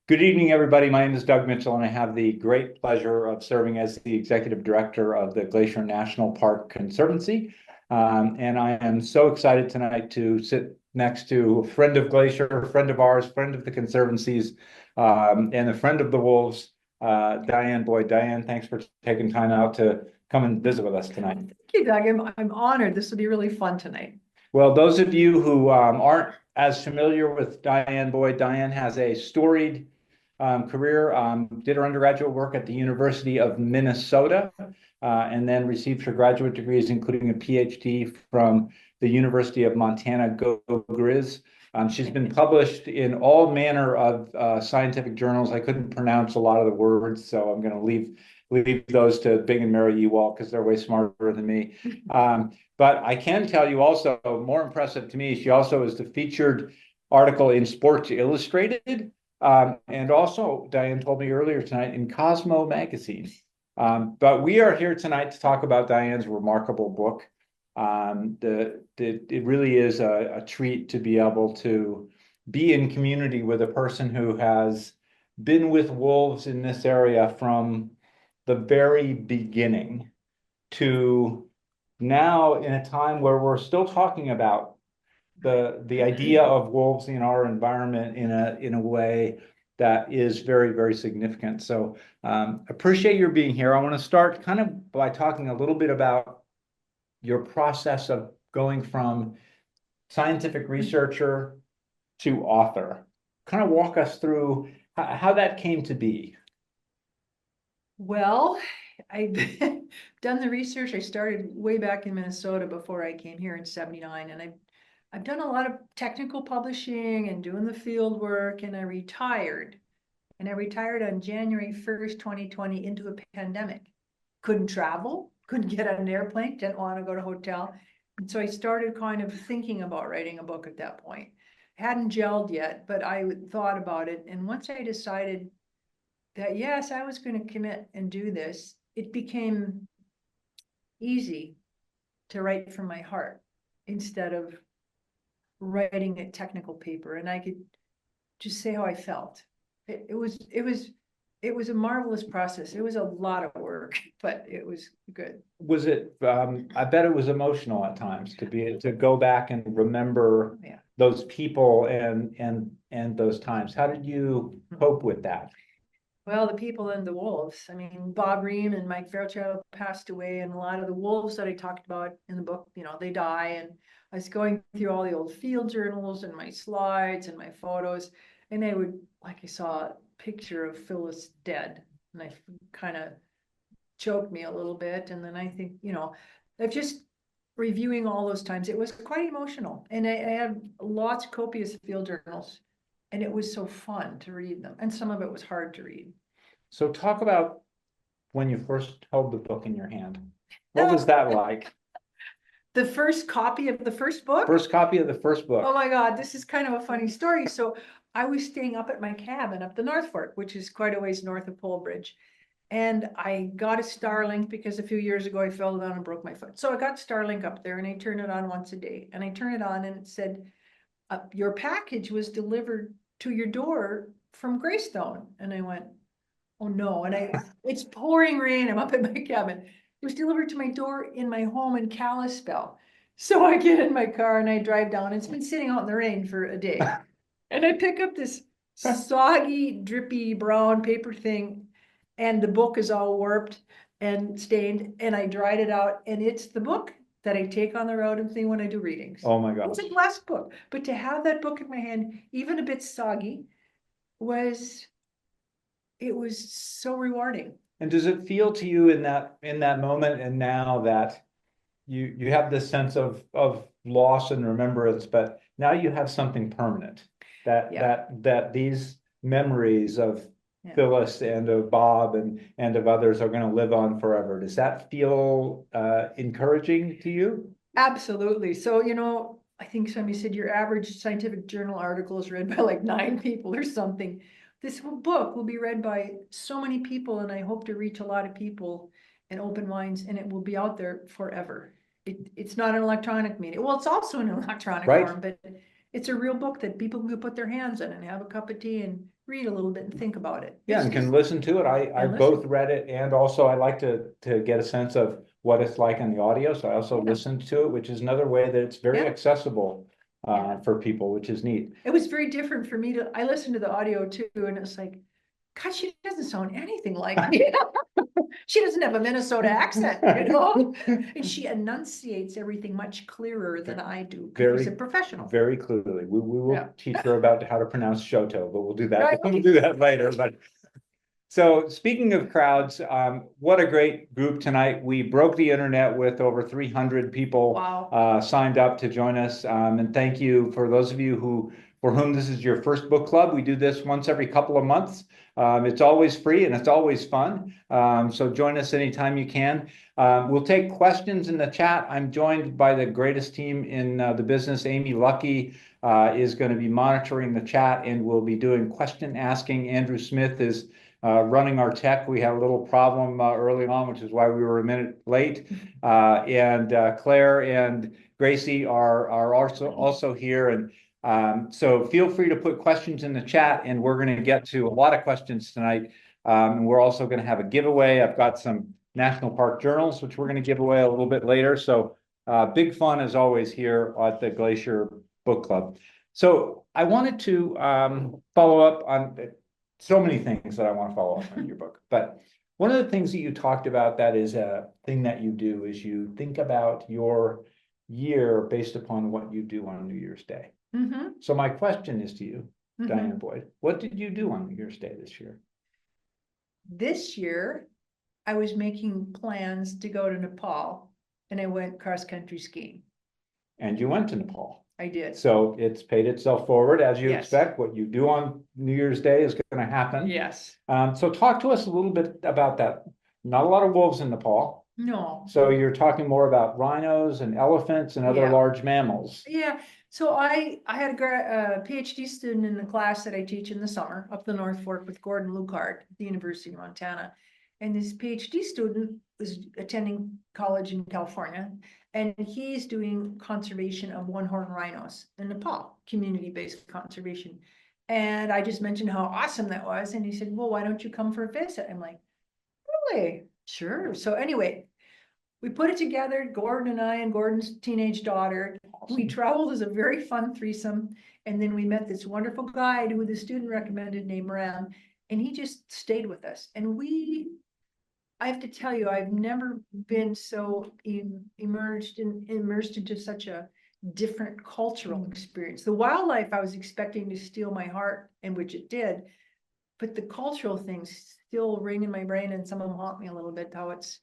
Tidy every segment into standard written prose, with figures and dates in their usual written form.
Good evening, everybody. My name is Doug Mitchell, and I have the great pleasure of serving as the executive director of the Glacier National Park Conservancy. And I am so excited tonight to sit next to a friend of Glacier, a friend of ours, friend of the Conservancies, and a friend of the Wolves, Diane Boyd. Diane, thanks for taking time out to come and visit with us tonight. Thank you, Doug. I'm honored. This will be really fun tonight. Well, those of you who aren't as familiar with Diane Boyd, Diane has a storied career, did her undergraduate work at the University of Minnesota, and then received her graduate degrees, including a PhD from the University of Montana, Go Grizz. She's been published in all manner of scientific journals. I couldn't pronounce a lot of the words, so I'm going to leave those to Bing and Mary Ewald because they're way smarter than me. But I can tell you also, more impressive to me, she also is the featured article in Sports Illustrated, and also, Diane told me earlier tonight, in Cosmo magazine. But we are here tonight to talk about Diane's remarkable book. It really is a treat to be able to be in community with a person who has been with wolves in this area from the very beginning to now, in a time where we're still talking about the idea of wolves in our environment in a way that is very, very significant. So appreciate your being here. I want to start kind of by talking a little bit about your process of going from scientific researcher to author. Kind of walk us through how that came to be. Well, I've done the research. I started way back in Minnesota before I came here in '79, and I've done a lot of technical publishing and doing the field work, and I retired. And I retired on January 1st, 2020 into a pandemic. Couldn't travel, couldn't get on an airplane, didn't want to go to a hotel. And so I started kind of thinking about writing a book at that point. Hadn't gelled yet, but I thought about it. And once I decided that, yes, I was going to commit and do this, it became easy to write from my heart instead of writing a technical paper. And I could just say how I felt. It was a marvelous process. It was a lot of work, but it was good. Was it, I bet it was emotional at times to go back and remember Yeah. those people and those times. How did you cope with that? Well, the people and the wolves. I mean, Bob Ream and Mike Fairchild passed away, and a lot of the wolves that I talked about in the book, they die. And I was going through all the old field journals and my slides and my photos, and I saw a picture of Phyllis dead, and I kind of choked me a little bit. And then I think, I've just reviewing all those times, it was quite emotional. And I had lots, copious field journals, and it was so fun to read them. And some of it was hard to read. So talk about when you first held the book in your hand. What was that like? The first copy of the first book? First copy of the first book. Oh my God, this is kind of a funny story. So I was staying up at my cabin up the North Fork, which is quite a ways north of Polebridge. And I got a Starlink because a few years ago I fell down and broke my foot. So I got Starlink up there and I turned it on once a day. And I turned it on and it said, your package was delivered to your door from Greystone. And I went, oh no. And it's pouring rain. I'm up at my cabin. It was delivered to my door in my home in Kalispell. So I get in my car and I drive down. It's been sitting out in the rain for a day. And I pick up this soggy, drippy brown paper thing, and the book is all warped and stained. And I dried it out, and it's the book that I take on the road and thing when I do readings. Oh my God. It's a glass book. But to have that book in my hand, even a bit soggy, it was so rewarding. And does it feel to you in that moment and now that you have this sense of loss and remembrance, but now you have something permanent that these memories of Phyllis and of Bob and of others are going to live on forever. Does that feel encouraging to you? Absolutely. So, I think somebody said your average scientific journal article is read by like 9 people or something. This book will be read by so many people, and I hope to reach a lot of people and open minds, and it will be out there forever. It's not an electronic media. Well, it's also an electronic Right. form, but it's a real book that people can put their hands in and have a cup of tea and read a little bit and think about it. Yeah, It's and can just- listen to it. I and both listen. read it, and also I like to get a sense of what it's like on the audio. So I also Yeah. listened to it, which is another way that it's very Yeah. accessible Yeah. for people, which is neat. It was very different for me to, I listened to the audio too, and it's like, God, she doesn't sound anything like me. She doesn't have a Minnesota accent, you know? And she enunciates everything much clearer than I do, because he's a professional. Very clearly. We will Yeah. teach her about how to pronounce Shoto, but we'll do that. Right. We'll do that later. But so speaking of crowds, what a great group tonight. We broke the internet with over 300 people Wow. signed up to join us. And thank you for those of you for whom this is your first book club. We do this once every couple of months. It's always free and it's always fun. So join us anytime you can. We'll take questions in the chat. I'm joined by the greatest team in the business. Amy Lucky is going to be monitoring the chat and we'll be doing question asking. Andrew Smith is running our tech. We had a little problem early on, which is why we were a minute late. And Claire and Gracie are also here. And so feel free to put questions in the chat, and we're going to get to a lot of questions tonight. And we're also going to have a giveaway. I've got some National Park journals, which we're going to give away a little bit later. So big fun as always here at the Glacier Book Club. So I wanted to follow up on so many things that I want to follow up on your book. But one of the things that you talked about that is a thing that you do is you think about your year based upon what you do on New Year's Day. Mm-hmm. So my question is to you, Mm-hmm. Diane Boyd, what did you do on New Year's Day this year? This year, I was making plans to go to Nepal, and I went cross-country skiing. And you went to Nepal. I did. So it's paid itself forward as you Yes. expect. What you do on New Year's Day is going to happen. Yes. So talk to us a little bit about that. Not a lot of wolves in Nepal. No. So you're talking more about rhinos and elephants and other Yeah. large mammals. Yeah. So I had a PhD student in the class that I teach in the summer up the North Fork with Gordon Lukart at the University of Montana. And this PhD student was attending college in California, and he's doing conservation of one-horned rhinos in Nepal, community-based conservation. And I just mentioned how awesome that was. And he said, well, why don't you come for a visit? I'm like, really? Sure. So anyway, we put it together, Gordon and I and Gordon's teenage daughter. We traveled as a very fun threesome. And then we met this wonderful guide who the student recommended named Ram. And he just stayed with us. And I have to tell you, I've never been so immersed into such a different cultural experience. The wildlife I was expecting to steal my heart, and which it did, but the cultural things still ring in my brain, and some of them haunt me a little bit, how it's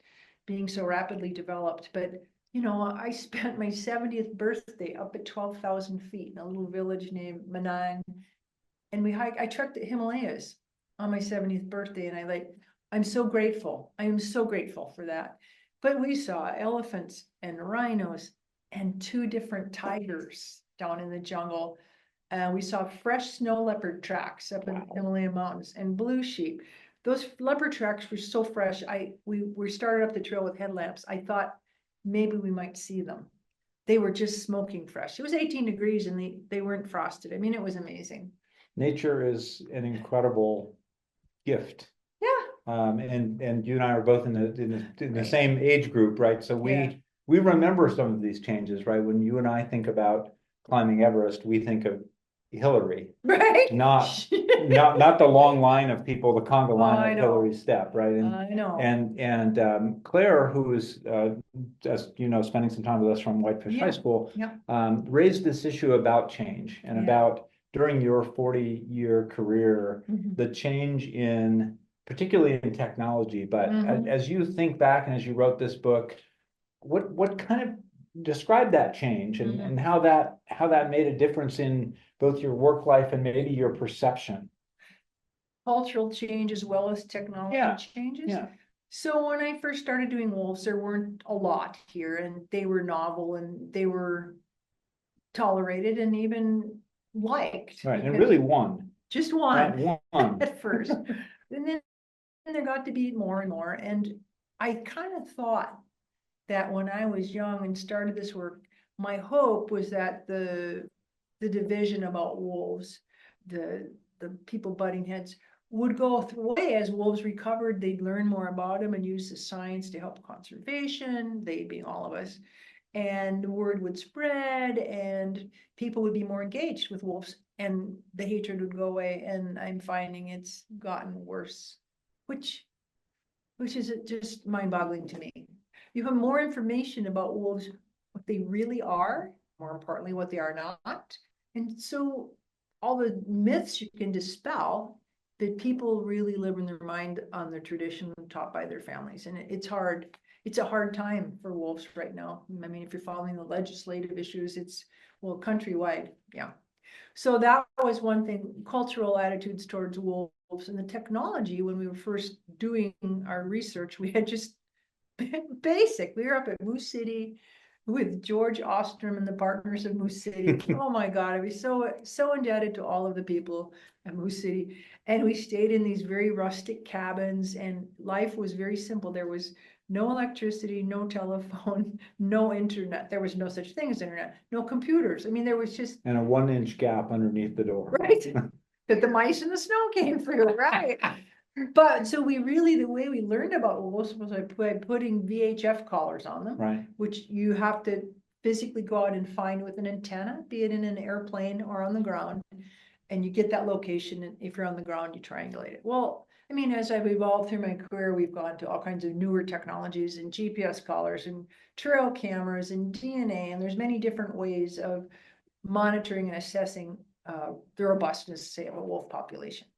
being so rapidly developed. But you know, I spent my 70th birthday up at 12,000 feet in a little village named Manang, and I trekked the Himalayas on my 70th birthday, and I'm so grateful. I am so grateful for that. But we saw elephants and rhinos and 2 different tigers down in the jungle. We saw fresh snow leopard tracks up in the Himalayan mountains and blue sheep. Those leopard tracks were so fresh. We started up the trail with headlamps. I thought maybe we might see them. They were just smoking fresh. It was 18 degrees and they weren't frosted. I mean, it was amazing. Nature is an incredible gift. Yeah. And you and I are both in the Right. same age group, right? So Yeah. we remember some of these changes, right? When you and I think about climbing Everest, we think of Hillary, Right. not the long line of people, the conga line I of know. Hillary's step, right? I know. And Claire, who is as you know, spending some time with us from Whitefish High School, raised this issue about change and about during your 40-year career, the change in particularly in technology. But as you think back and as you wrote this book, what kind of describe that change and how that made a difference in both your work life and maybe your perception? Cultural change as well as technology changes. Yeah. So when I first started doing wolves, there weren't a lot here, and they were novel and they were tolerated and even liked. Right, and really one. Just one. Right, one. At first. And then there got to be more and more. And I kind of thought that when I was young and started this work, my hope was that the the division about wolves, the people butting heads, would go away as wolves recovered. They'd learn more about them and use the science to help conservation, they being all of us. And the word would spread and people would be more engaged with wolves and the hatred would go away. And I'm finding it's gotten worse, which is just mind-boggling to me. You have more information about wolves, what they really are, more importantly, what they are not. And so all the myths you can dispel that people really live in their mind on their tradition taught by their families. And it's hard. It's a hard time for wolves right now. I mean, if you're following the legislative issues, it's, well, countrywide. Yeah. So that was one thing, cultural attitudes towards wolves and the technology. When we were first doing our research, we had just basic. We were up at Moose City with George Ostrom and the partners of Moose City. Oh my God, I was so indebted to all of the people at Moose City. And we stayed in these very rustic cabins and life was very simple. There was no electricity, no telephone, no internet. There was no such thing as internet, no computers. I mean, there was just. And a 1-inch gap underneath the door. Right. That the mice and the snow came through, right? But so we really, the way we learned about wolves was by putting VHF collars on them, Right. which you have to physically go out and find with an antenna, be it in an airplane or on the ground. And you get that location, and if you're on the ground, you triangulate it. Well, I mean, as I've evolved through my career, we've gone to all kinds of newer technologies and GPS collars and trail cameras and DNA, and there's many different ways of monitoring and assessing the robustness, say, of a wolf population.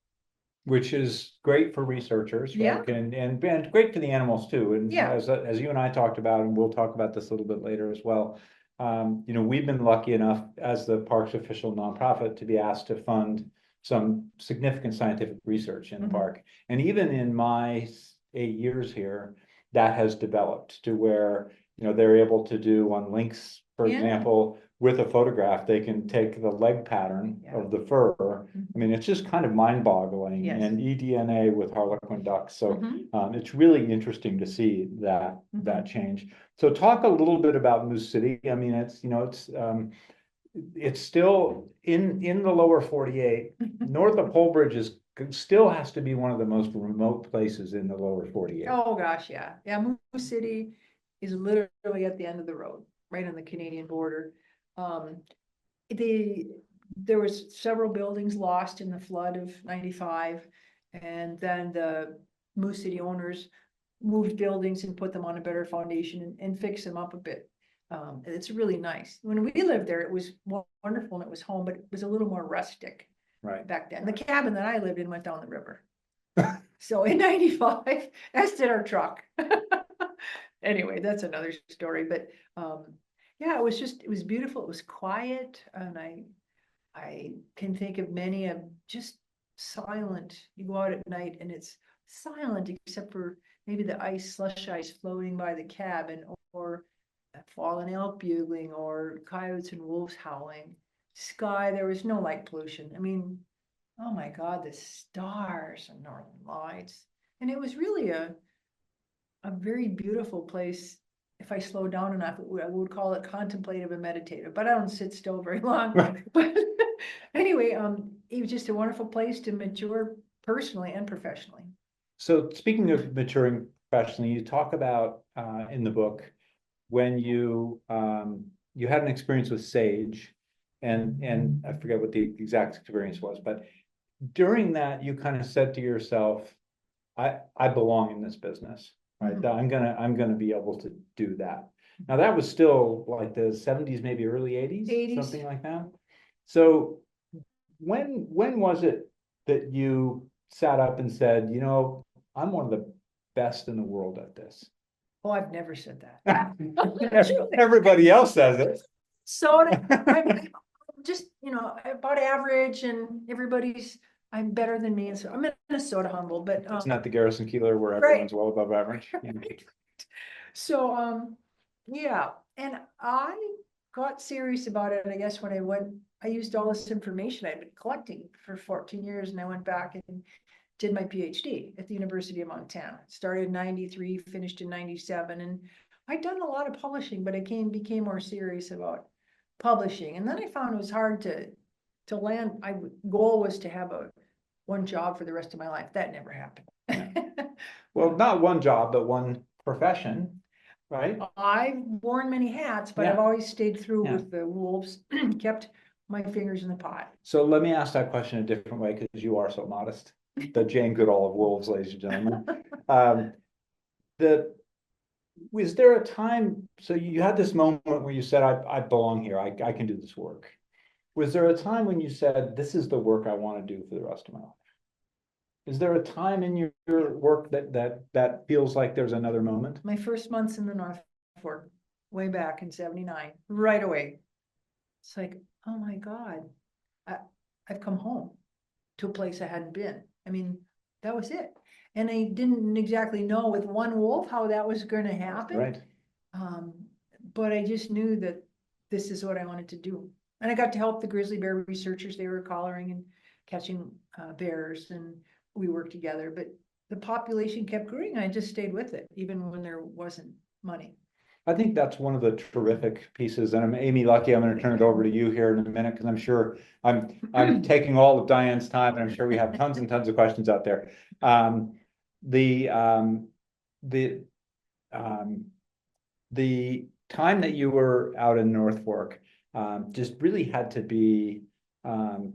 Which is great for researchers, Yeah. right? And great for the animals too. And Yeah. as you and I talked about, and we'll talk about this a little bit later as well. We've been lucky enough as the park's official nonprofit to be asked to fund some significant scientific research in the park. And even in my 8 years here, that has developed to where, they're able to do on lynx, for example, with a photograph, they can take the leg pattern of the fur. I mean, it's just kind of mind-boggling. Yes. And eDNA with harlequin ducks. So it's really interesting to see that change. So talk a little bit about Moose City. I mean, it's still in the lower 48. North of Polebridge still has to be one of the most remote places in the lower 48. Oh gosh, yeah. Yeah, Moose City is literally at the end of the road, right on the Canadian border. There was several buildings lost in the flood of 95, and then the Moose City owners moved buildings and put them on a better foundation and fixed them up a bit. It's really nice. When we lived there, it was wonderful and it was home, but it was a little more rustic back then. The cabin that I lived in went down the river. So in 95, as did our truck. Anyway, that's another story, but yeah, it was beautiful. It was quiet, and I can think of many of just silent. You go out at night and it's silent except for maybe the slush ice floating by the cabin, or a fallen elk bugling, or coyotes and wolves howling. Sky, there was no light pollution. I mean, oh my God, the stars and northern lights. And it was really a very beautiful place. If I slow down enough, I would call it contemplative and meditative, but I don't sit still very long. But anyway, it was just a wonderful place to mature personally and professionally. So speaking of maturing professionally, you talk about in the book when you had an experience with sage, and I forget what the exact experience was, but during that you kind of said to yourself, I belong in this business. Right. I'm gonna be able to do that. Now that was still like the 70s, maybe early 80s, something like that. So when was it that you sat up and said, I'm one of the best in the world at this? Oh, I've never said that. Everybody else says it. So I'm just, about average, and I'm better than me, and so I'm Minnesota humble, but it's not the Garrison Keillor where everyone's well above average. So yeah, and I got serious about it, I guess, when I used all this information I'd been collecting for 14 years, and I went back and did my PhD at the University of Montana. Started in 93, finished in 97, and I'd done a lot of publishing, but I became more serious about publishing. And then I found it was hard to land. Goal was to have one job for the rest of my life. That never happened. Well, not one job, but one profession, right? I've worn many hats, but I've Yeah. always stayed through Yeah. with the wolves, kept my fingers in the pot. So let me ask that question a different way, because you are so modest. The Jane Goodall of wolves, ladies and gentlemen. Was there a time, so you had this moment where you said, I belong here, I can do this work. Was there a time when you said, this is the work I want to do for the rest of my life? Is there a time in your work that feels like there's another moment? My first months in the North Fork, way back in 79, right away. It's like, oh my God, I've come home to a place I hadn't been. I mean, that was it. And I didn't exactly know with one wolf how that was going to happen. Right. But I just knew that this is what I wanted to do. And I got to help the grizzly bear researchers. They were collaring and catching bears, and we worked together. But the population kept growing. I just stayed with it, even when there wasn't money. I think that's one of the terrific pieces, and I'm Amy Lucky. I'm going to turn it over to you here in a minute, because I'm sure I'm taking all of Diane's time, and I'm sure we have tons and tons of questions out there. The time that you were out in North Fork just really had to be. Do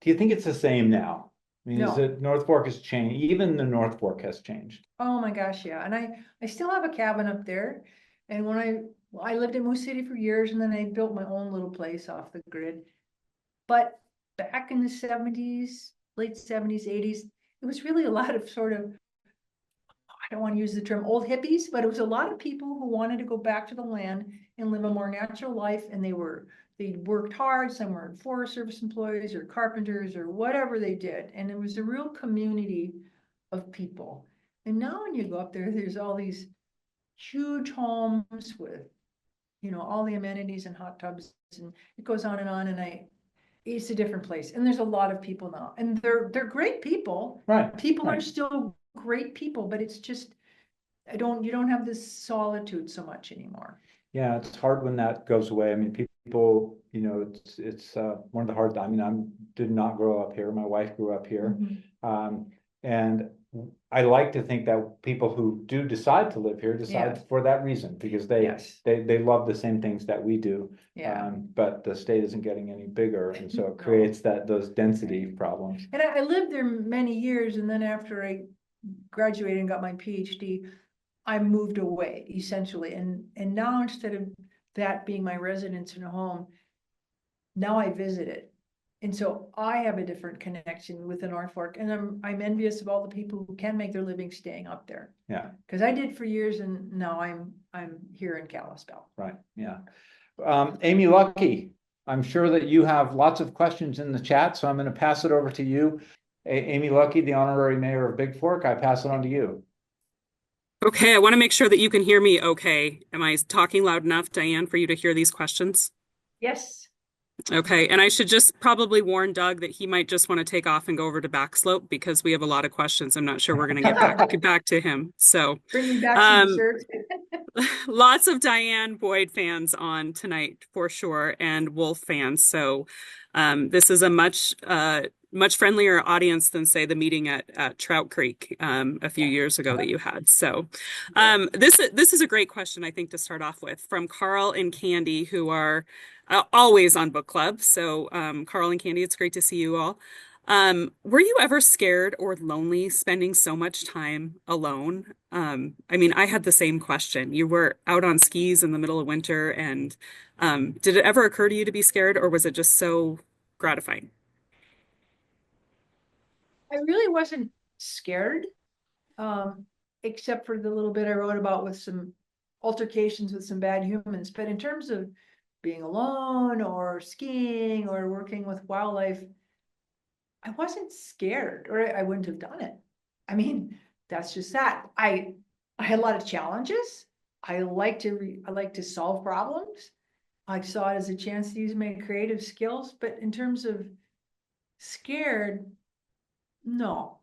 you think it's the same now? I mean, No. is it North Fork has changed? Even the North Fork has changed. Oh my gosh, yeah. And I still have a cabin up there. And when I lived in Moose City for years, and then I built my own little place off the grid. But back in the 70s, late 70s, 80s, it was really a lot of sort of, I don't want to use the term old hippies, but it was a lot of people who wanted to go back to the land and live a more natural life. And they worked hard. Some were Forest Service employees or carpenters or whatever they did. And it was a real community of people. And now when you go up there, there's all these huge homes with, all the amenities and hot tubs, and it goes on. And it's a different place. And there's a lot of people now, and they're great people. Right. People right. are still great people, but it's just, you don't have this solitude so much anymore. Yeah, it's hard when that goes away. I mean, people, it's one of the hard. I mean, I did not grow up here. My wife grew up here, and I like to think that people who do decide to live here decide for that reason, because they love the same things that we do. Yeah. But the state isn't getting any bigger, and so it creates those density problems. And I lived there many years, and then after I graduated and got my PhD, I moved away essentially. And now, instead of that being my residence and a home, now I visit it. And so I have a different connection with the North Fork, and I'm envious of all the people who can make their living staying up there. Yeah. Because I did for years, and now I'm here in Kalispell. Right. Yeah. Amy Lucky, I'm sure that you have lots of questions in the chat, so I'm going to pass it over to you. Amy Lucky, the honorary mayor of Big Fork, I pass it on to you. Okay, I want to make sure that you can hear me okay. Am I talking loud enough, Diane, for you to hear these questions? Yes. Okay, and I should just probably warn Doug that he might just want to take off and go over to Backslope, because we have a lot of questions. I'm not sure we're going to get back to him. So bring me back some dessert. Lots of Diane Boyd fans on tonight for sure, and Wolf fans. So this is a much friendlier audience than, say, the meeting at Trout Creek a few years ago that you had. So this is a great question, I think, to start off with, from Carl and Candy, who are always on book club. So Carl and Candy, it's great to see you all. Were you ever scared or lonely spending so much time alone? I mean, I had the same question. You were out on skis in the middle of winter, and did it ever occur to you to be scared, or was it just so gratifying? I really wasn't scared, except for the little bit I wrote about with some altercations with some bad humans. But in terms of being alone or skiing or working with wildlife, I wasn't scared, or I wouldn't have done it. I mean, that's just that. I had a lot of challenges. I like to solve problems. I saw it as a chance to use my creative skills. But in terms of scared, no.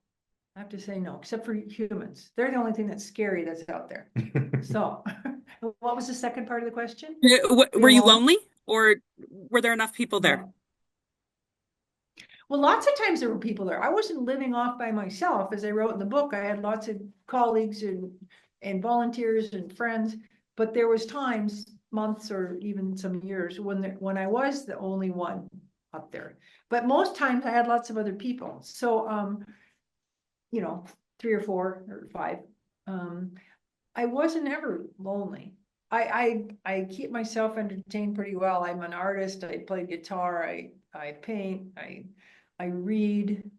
I have to say no, except for humans. They're the only thing that's scary that's out there. So, what was the second part of the question? Were you lonely? or were there enough people there? No. Well, lots of times there were people there. I wasn't living off by myself. As I wrote in the book, I had lots of colleagues and volunteers and friends, but there was times, months or even some years when I was the only one up there. But most times I had lots of other people. So, you know, 3 or 4 or 5. I wasn't ever lonely. I keep myself entertained pretty well. I'm an artist. I play guitar. I paint. I read.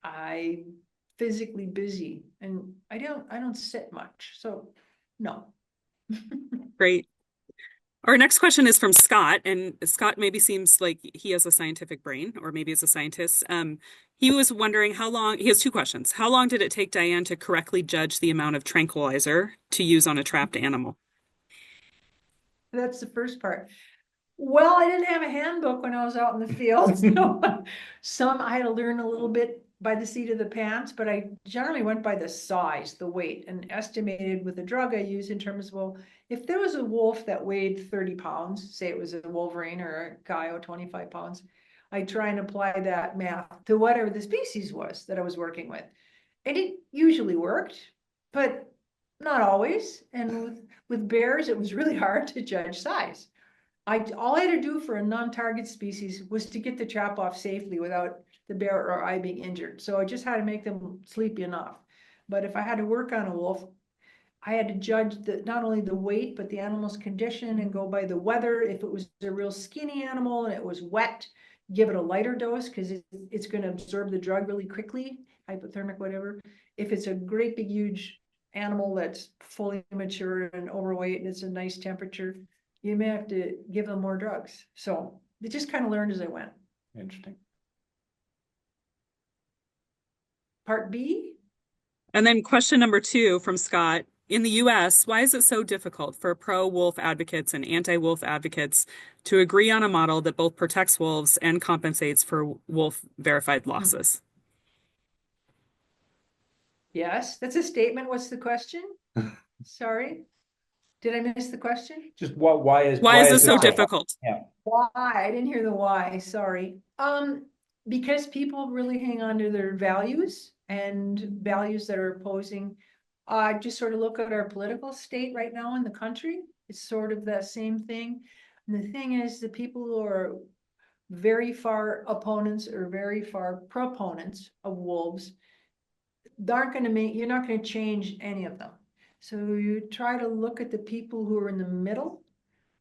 I physically busy, and I don't sit much. So no. Great. Our next question is from Scott, and Scott maybe seems like he has a scientific brain, or maybe is a scientist. He was wondering how long, he has 2 questions. How long did it take Diane to correctly judge the amount of tranquilizer to use on a trapped animal? That's the first part. Well, I didn't have a handbook when I was out in the field, so I had to learn a little bit by the seat of the pants, but I generally went by the size, the weight, and estimated with the drug I use in terms of, well, if there was a wolf that weighed 30 pounds, say it was a wolverine or a coyote, 25 pounds, I try and apply that math to whatever the species was that I was working with. And it usually worked, but not always. And with bears, it was really hard to judge size. All I had to do for a non-target species was to get the trap off safely without the bear or I being injured. So I just had to make them sleepy enough. But if I had to work on a wolf, I had to judge not only the weight, but the animal's condition and go by the weather. If it was a real skinny animal and it was wet, give it a lighter dose because it's going to absorb the drug really quickly, hypothermic, whatever. If it's a great big huge animal that's fully mature and overweight and it's a nice temperature, you may have to give them more drugs. So they just kind of learned as I went. Interesting. Part B. And then question number 2 from Scott. In the US, why is it so difficult for pro-wolf advocates and anti-wolf advocates to agree on a model that both protects wolves and compensates for wolf verified losses? Yes, that's a statement. What's the question? Sorry. Did I miss the question? Just why is This so it hard? difficult? Yeah. Why? I didn't hear the why, sorry. Because people really hang on to their values and values that are opposing. Just sort of look at our political state right now in the country. It's sort of the same thing. And the thing is, the people who are very far opponents or very far proponents of wolves, you're not gonna change any of them. So you try to look at the people who are in the middle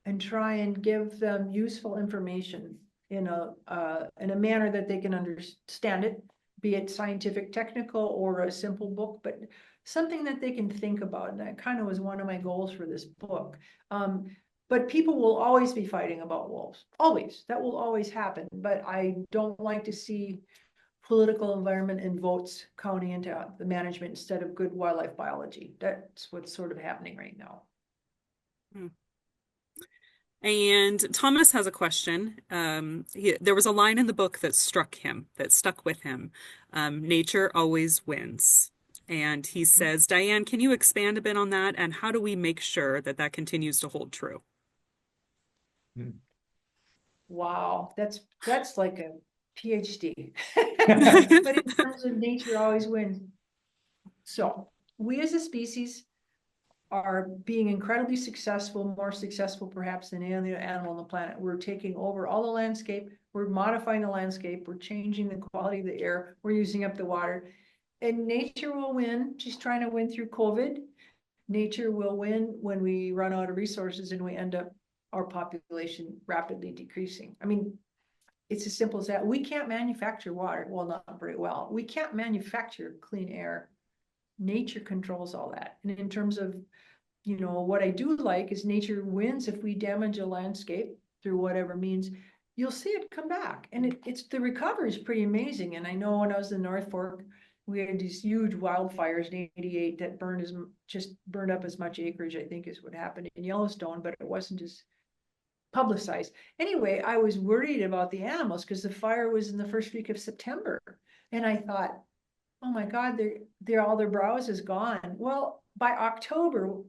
and try and give them useful information in a manner that they can understand it, be it scientific, technical, or a simple book, but something that they can think about. And that kind of was one of my goals for this book. But people will always be fighting about wolves. Always. That will always happen. But I don't like to see political environment and votes counting into the management instead of good wildlife biology. That's what's sort of happening right now. And Thomas has a question. There was a line in the book that stuck with him. Nature always wins. And he says, Diane, can you expand a bit on that? And how do we make sure that that continues to hold true? Wow, that's like a PhD. But in terms of nature always wins. So we as a species are being incredibly successful, more successful perhaps than any other animal on the planet. We're taking over all the landscape. We're modifying the landscape. We're changing the quality of the air. We're using up the water. And nature will win. She's trying to win through COVID. Nature will win when we run out of resources and we end up our population rapidly decreasing. I mean, it's as simple as that. We can't manufacture water. Well, not very well. We can't manufacture clean air. Nature controls all that. And in terms of, what I do like is nature wins if we damage a landscape through whatever means. You'll see it come back. And it's the recovery is pretty amazing. And I know when I was in the North Fork, we had these huge wildfires in '88 that burned up as much acreage, I think, as what happened in Yellowstone, but it wasn't as publicized. Anyway, I was worried about the animals because the fire was in the first week of September. And I thought, oh my God, they're all their browse is gone. Well, by October,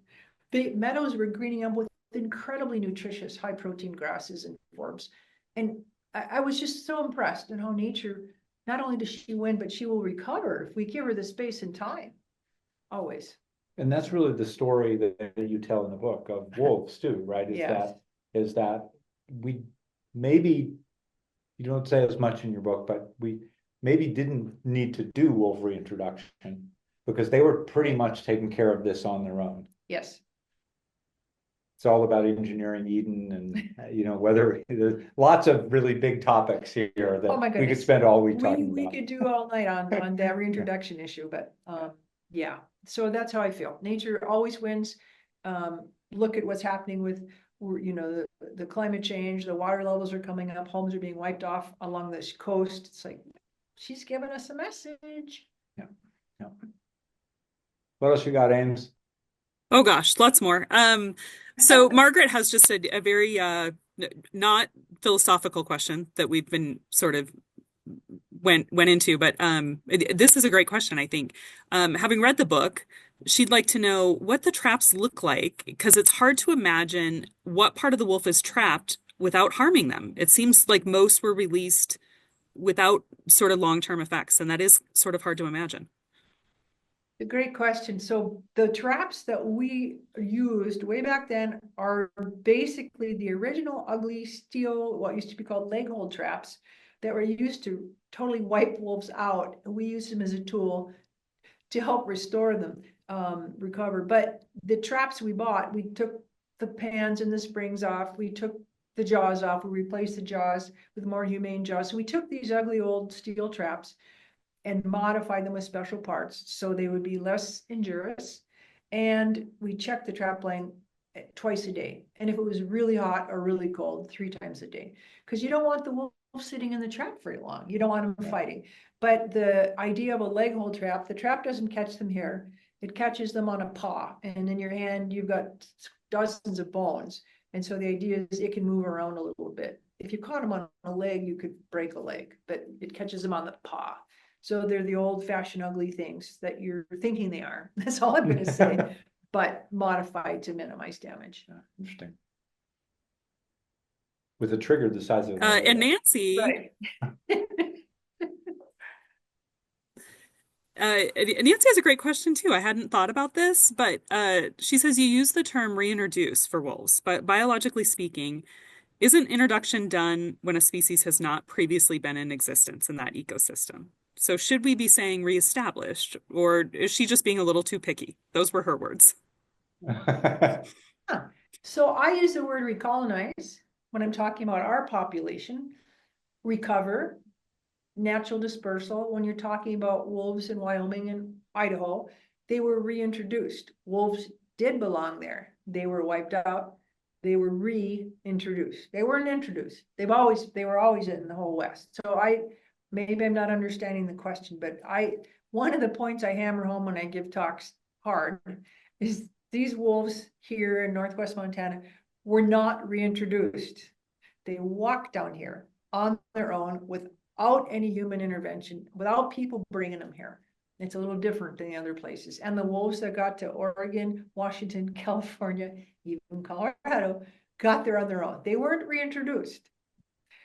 the meadows were greening up with incredibly nutritious high protein grasses and Forbes. And I was just so impressed in how nature, not only does she win, but she will recover if we give her the space and time, always. And that's really the story that you tell in the book of wolves too, right? Yes. Is that we maybe, you don't say as much in your book, but we maybe didn't need to do wolf reintroduction because they were pretty much taking care of this on their own. Yes. It's all about engineering Eden and, whether there's lots of really big topics here Oh my that we could goodness. spend all week talking We about. could do all night on that reintroduction issue, but yeah, so that's how I feel. Nature always wins. Look at what's happening with, the climate change, the water levels are coming up, homes are being wiped off along this coast. It's like, she's giving us a message. Yeah. What else you got, Ames? Oh gosh, lots more. So Margaret has just a very not philosophical question that we've been sort of went into, but this is a great question, I think. Having read the book, she'd like to know what the traps look like, because it's hard to imagine what part of the wolf is trapped without harming them. It seems like most were released without sort of long-term effects, and that is sort of hard to imagine. A great question. So the traps that we used way back then are basically the original ugly steel, what used to be called leg hold traps that were used to totally wipe wolves out. And we used them as a tool to help restore them, recover. But the traps we bought, we took the pans and the springs off. We took the jaws off. We replaced the jaws with more humane jaws. So we took these ugly old steel traps and modify them with special parts so they would be less injurious. And we checked the trap line twice a day. And if it was really hot or really cold, 3 times a day. Because you don't want the wolf sitting in the trap very long. You don't want them fighting. But the idea of a leg hold trap, the trap doesn't catch them here. It catches them on a paw. And in your hand, you've got dozens of bones. And so the idea is it can move around a little bit. If you caught them on a leg, you could break a leg, but it catches them on the paw. So they're the old-fashioned ugly things that you're thinking they are. That's all I'm going to say, but modified to minimize damage. Interesting. With a trigger the size of And Nancy, Right. Nancy has a great question too. I hadn't thought about this, but she says you use the term reintroduce for wolves, but biologically speaking, isn't introduction done when a species has not previously been in existence in that ecosystem? So should we be saying reestablished, or is she just being a little too picky? Those were her words. So I use the word recolonize when I'm talking about our population, recover, natural dispersal. When you're talking about wolves in Wyoming and Idaho, they were reintroduced. Wolves did belong there. They were wiped out. They were reintroduced. They weren't introduced. They were always in the whole West. So maybe I'm not understanding the question, but one of the points I hammer home when I give talks hard is these wolves here in Northwest Montana were not reintroduced. They walked down here on their own without any human intervention, without people bringing them here. It's a little different than the other places. And the wolves that got to Oregon, Washington, California, even Colorado, got there on their own. They weren't reintroduced.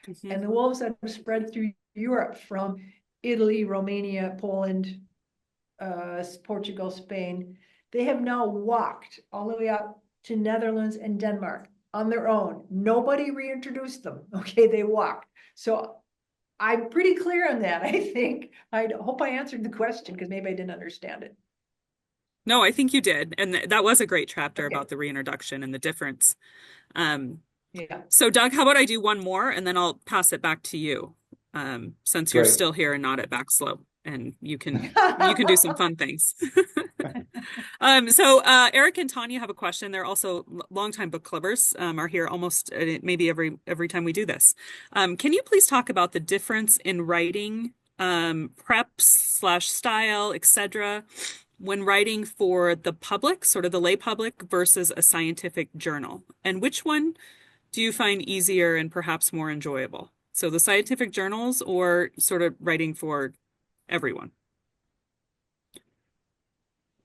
Mm-hmm. And the wolves that have spread through Europe from Italy, Romania, Poland, Portugal, Spain, they have now walked all the way up to Netherlands and Denmark on their own. Nobody reintroduced them. Okay, they walked. So I'm pretty clear on that, I think. I hope I answered the question because maybe I didn't understand it. No, I think you did. And that was a great chapter about the reintroduction and the difference. Yeah. So Doug, how about I do one more and then I'll pass it back to you, since you're still here and not at Backslope, and you can do some fun things. So Eric and Tanya have a question. They're also longtime book clubbers, are here almost maybe every time we do this. Can you please talk about the difference in writing, preps / style, etc., when writing for the public, sort of the lay public, versus a scientific journal? And which one do you find easier and perhaps more enjoyable? So the scientific journals or sort of writing for everyone?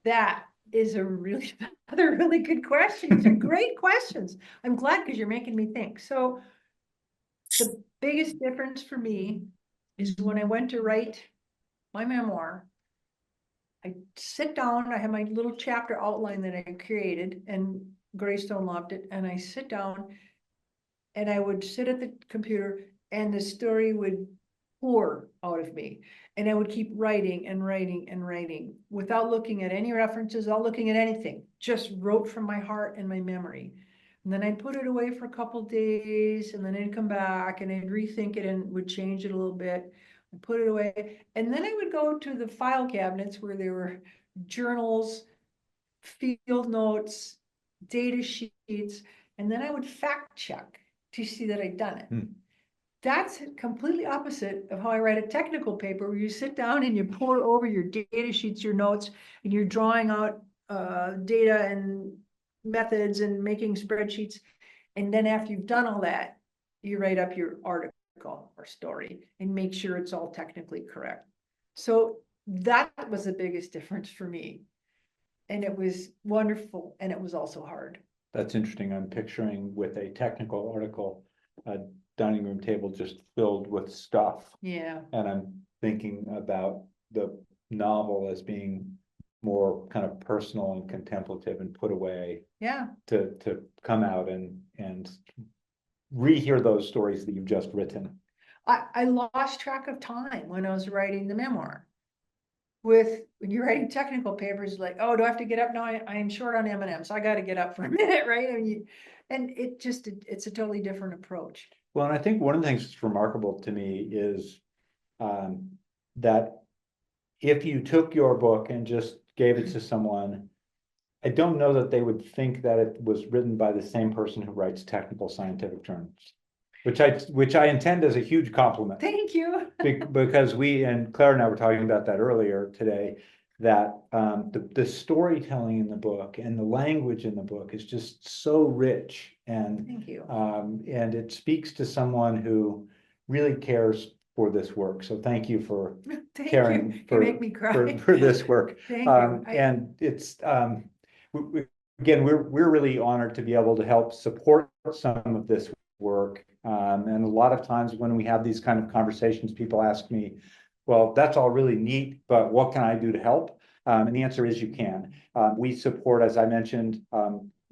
That is another really good question. These are great questions. I'm glad because you're making me think. So The biggest difference for me is when I went to write my memoir, I sit down, I have my little chapter outline that I created, and Greystone loved it, and I sit down and I would sit at the computer and the story would pour out of me. And I would keep writing and writing and writing without looking at any references, without looking at anything, just wrote from my heart and my memory. And then I'd put it away for a couple days, and then I'd come back and I'd rethink it and would change it a little bit. I'd put it away. And then I would go to the file cabinets where there were journals, field notes, data sheets, and then I would fact check to see that I'd done it. That's completely opposite of how I write a technical paper, where you sit down and you pour over your data sheets, your notes, and you're drawing out data and methods and making spreadsheets. And then after you've done all that, you write up your article or story and make sure it's all technically correct. So that was the biggest difference for me. And it was wonderful, and it was also hard. That's interesting. I'm picturing with a technical article, a dining room table just filled with stuff. Yeah. And I'm thinking about the novel as being more kind of personal and contemplative and put away. Yeah. To come out and rehear those stories that you've just written. I lost track of time when I was writing the memoir. When you're writing technical papers, like, oh, do I have to get up now? I am short on M&Ms, so I got to get up for a minute, right? I mean, it's a totally different approach. Well, and I think one of the things that's remarkable to me is that if you took your book and just gave it to someone, I don't know that they would think that it was written by the same person who writes technical scientific journals, which I intend as a huge compliment. Thank you. Because and Claire and I were talking about that earlier today, that the storytelling in the book and the language in the book is just so rich, and Thank you. And it speaks to someone who really cares for this work. So thank you for caring You make me cry. for this work. Thank you. And it's again, we're really honored to be able to help support some of this work. And a lot of times when we have these kind of conversations, people ask me, well, that's all really neat, but what can I do to help? And the answer is you can. We support, as I mentioned,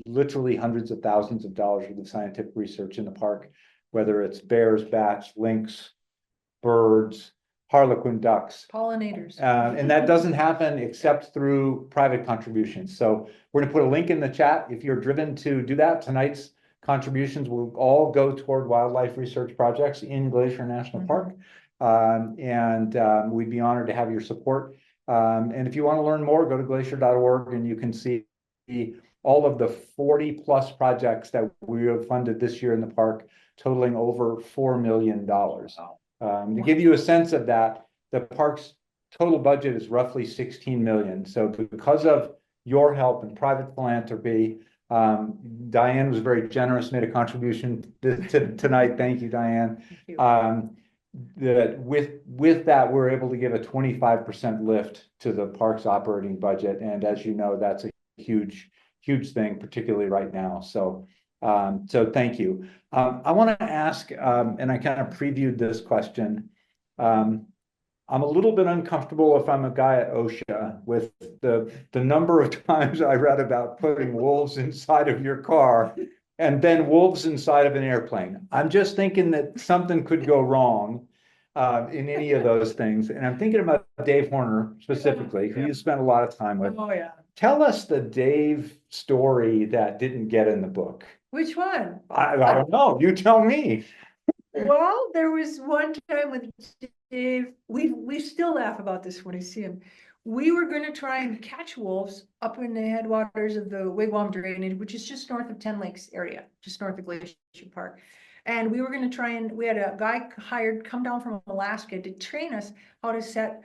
literally hundreds of thousands of dollars worth of scientific research in the park, whether it's bears, bats, lynx, birds, harlequin ducks. Pollinators. And that doesn't happen except through private contributions. So we're going to put a link in the chat. If you're driven to do that, tonight's contributions will all go toward wildlife research projects in Glacier National Park. We'd be honored to have your support. And if you want to learn more, go to glacier.org and you can see all of the 40 plus projects that we have funded this year in the park, totaling over $4 million. To give you a sense of that, the park's total budget is roughly 16 million. So because of your help and private philanthropy, Diane was very generous, made a contribution tonight. Thank you, Diane. Thank you. With that, we're able to give a 25% lift to the park's operating budget. And as you know, that's a huge thing, particularly right now. So thank you. I want to ask, and I kind of previewed this question. I'm a little bit uncomfortable if I'm a guy at OSHA with the number of times I read about putting wolves inside of your car and then wolves inside of an airplane. I'm just thinking that something could go wrong in any of those things. And I'm thinking about Dave Horner specifically, who you spent a lot of time with. Oh, yeah. Tell us the Dave story that didn't get in the book. Which one? I don't know. You tell me. Well, there was one time with Dave, we still laugh about this when I see him. We were going to try and catch wolves up in the headwaters of the Wigwam Drainage, which is just north of 10 Lakes area, just north of Glacier Park. And we were going to try and, we had a guy hired, come down from Alaska to train us how to set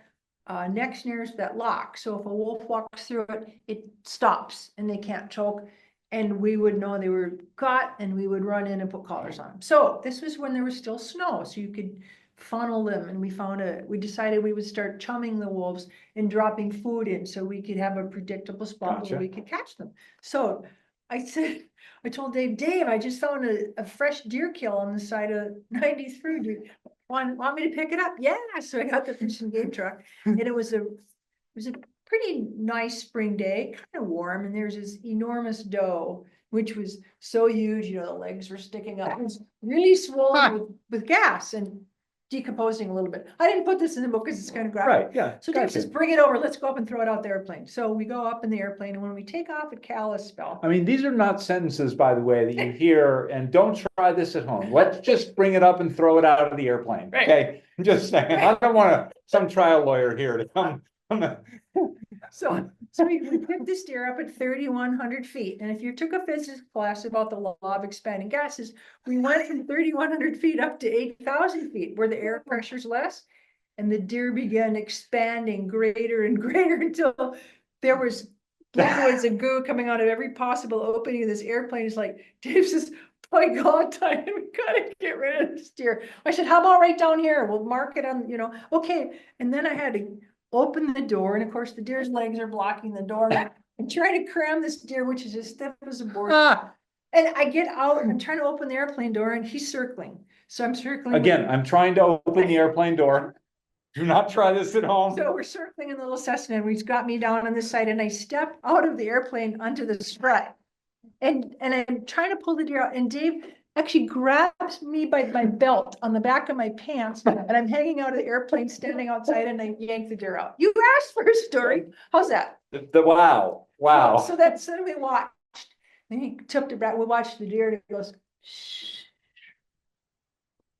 neck snares that lock. So if a wolf walks through it, it stops and they can't choke. And we would know they were caught and we would run in and put collars on them. So this was when there was still snow, so you could funnel them. And we decided we would start chumming the wolves and dropping food in so we could have a predictable spot where we could catch them. So I told Dave, I just found a fresh deer kill on the side of 93. Do you want me to pick it up? Yeah, so I got the fish and game truck, and it was a pretty nice spring day, kind of warm, and there's this enormous doe, which was so huge, you know, the legs were sticking up. It was really swollen with gas and decomposing a little bit. I didn't put this in the book because it's kind of graphic. Right, yeah. So Dave gotcha. says, bring it over, let's go up and throw it out the airplane. So we go up in the airplane, and when we take off at Kalispell. I mean, these are not sentences, by the way, that you hear, and don't try this at home. Let's just bring it up and throw it out of the airplane. Right. Okay, I'm just saying, I don't want some trial lawyer here to come. So we picked this deer up at 3,100 feet, and if you took a physics class about the law of expanding gases, we went from 3,100 feet up to 8,000 feet, where the air pressure's less, and the deer began expanding greater and greater until there was liquids and goo coming out of every possible opening of this airplane. It's like, Dave says, my God, Diane, we gotta get rid of this deer. I said, how about right down here? We'll mark it on, you know, okay. And then I had to open the door, and of course the deer's legs are blocking the door. I'm trying to cram this deer, which is as stiff as a board. And I get out and I'm trying to open the airplane door, and he's circling. So I'm circling. Again, I'm trying to open the airplane door. Do not try this at home. So we're circling in the little Cessna, and he's got me down on this side, and I step out of the airplane onto the strut. And I'm trying to pull the deer out, and Dave actually grabs me by my belt on the back of my pants, and I'm hanging out of the airplane, standing outside, and I yank the deer out. You asked for a story. How's that? Wow. So then we watched. And he took the brat. We watched the deer, and it goes, shh.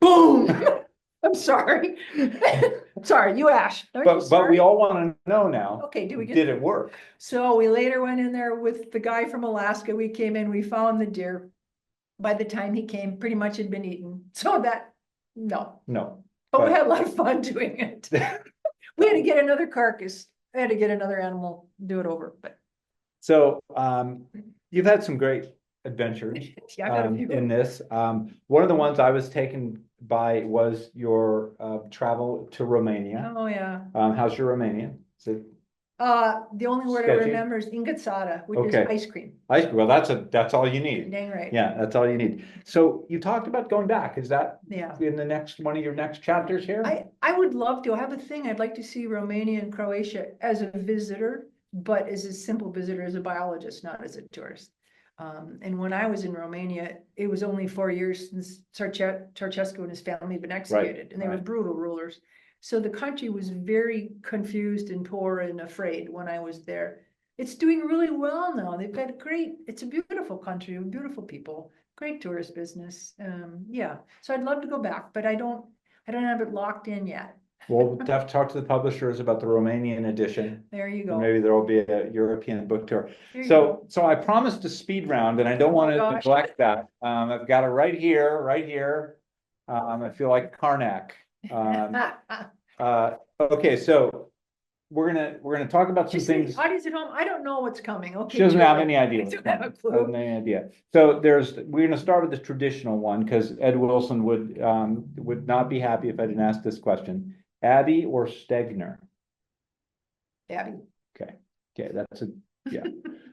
Boom. I'm sorry. Sorry, you asked. But we all want to know now. Okay, did it work? So we later went in there with the guy from Alaska. We came in, we found the deer. By the time he came, pretty much had been eaten. So no. But we had a lot of fun doing it. We had to get another carcass. I had to get another animal, do it over, but. So, you've had some great adventures Yeah, I got a few. in this. One of the ones I was taken by was your travel to Romania. Oh, yeah. How's your Romanian? Is it The only word I sketchy? remember is ingazzata, which Okay. is ice cream. well, that's all you need. Dang right. Yeah, that's all you need. So you talked about going back. Is that Yeah. in the next one of your next chapters here? I would love to. I have a thing. I'd like to see Romania and Croatia as a visitor, but as a simple visitor, as a biologist, not as a tourist. And when I was in Romania, it was only 4 years since Ceausescu and his family had been executed, and they were right. brutal rulers. So the country was very confused and poor and afraid when I was there. It's doing really well now. They've got it's a beautiful country with beautiful people, great tourist business. Yeah, so I'd love to go back, but I don't have it locked in yet. We'll have to talk to the publishers about the Romanian edition. There you And go. maybe there will be a European book tour. There you go. So I promised a speed round, and I don't want to Gosh. neglect that. I've got it right here. I feel like Karnak. Okay, so we're gonna talk about some Just the things. audience at home, I don't know what's coming. Okay. She doesn't have Julie, any idea. I don't have a clue. Doesn't have any idea. So we're gonna start with the traditional one, because Ed Wilson would not be happy if I didn't ask this question. Abbey or Stegner? Abby. Okay, that's yeah.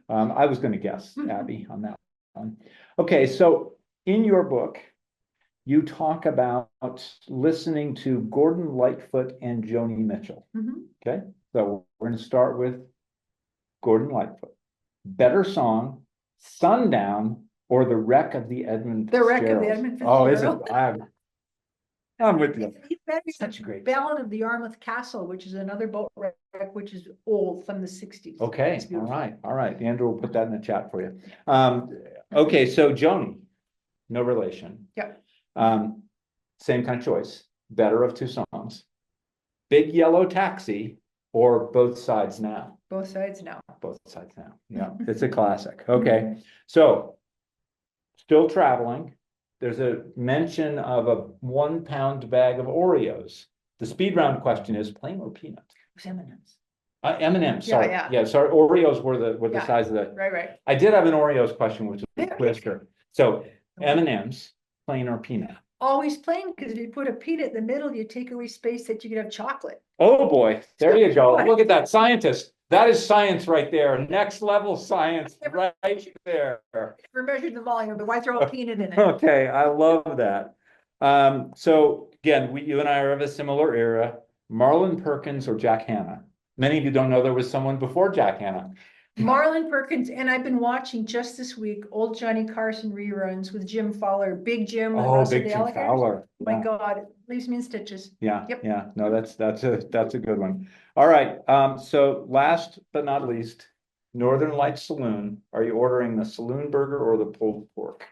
I was gonna guess Abby on that one. Okay, so in your book, you talk about listening to Gordon Lightfoot and Joni Mitchell. Mhm. Okay, so we're gonna start with Gordon Lightfoot. Better song, Sundown, or The Wreck of the Edmund The Wreck of the Fitzgeralds? Edmund Oh, is it? Fitzgerald. I'm with you. It's better than Such a great. Ballad of the Yarmouth Castle, which is another boat wreck, which is old from the 60s. Okay, It's all beautiful. right. Andrew will put that in the chat for you. Okay, so Joni, no relation. Yep. Same kind of choice, better of two songs. Big Yellow Taxi or Both Sides Now? Both sides now. Both Sides Now, yeah, it's a classic. Okay, so still traveling. There's a mention of a 1 pound bag of Oreos. The speed round question is plain or peanut? It was M&M's. M&M's, Yeah, sorry. yeah. Yeah, sorry, Oreos were the Yeah. size of the. Right. I did have an Oreos question, which was a Yeah. twister. So M&M's, plain or peanut? Always plain, because if you put a peanut in the middle, you take away space that you could have chocolate. Oh, boy, there you go. Look at that scientist. That is science right there. Next level science right there. Never measured the volume, but why throw a peanut in it? Okay, I love that. So again, you and I are of a similar era. Marlon Perkins or Jack Hanna. Many of you don't know there was someone before Jack Hanna. Marlon Perkins, and I've been watching just this week old Johnny Carson reruns with Jim Fowler, Big Jim, and Oh, Russell Big Jim Alligators. Fowler. My Yeah. God, it leaves me in stitches. Yeah, Yep. yeah. No, that's a good one. All right. So last but not least, Northern Lights Saloon. Are you ordering the saloon burger or the pulled pork?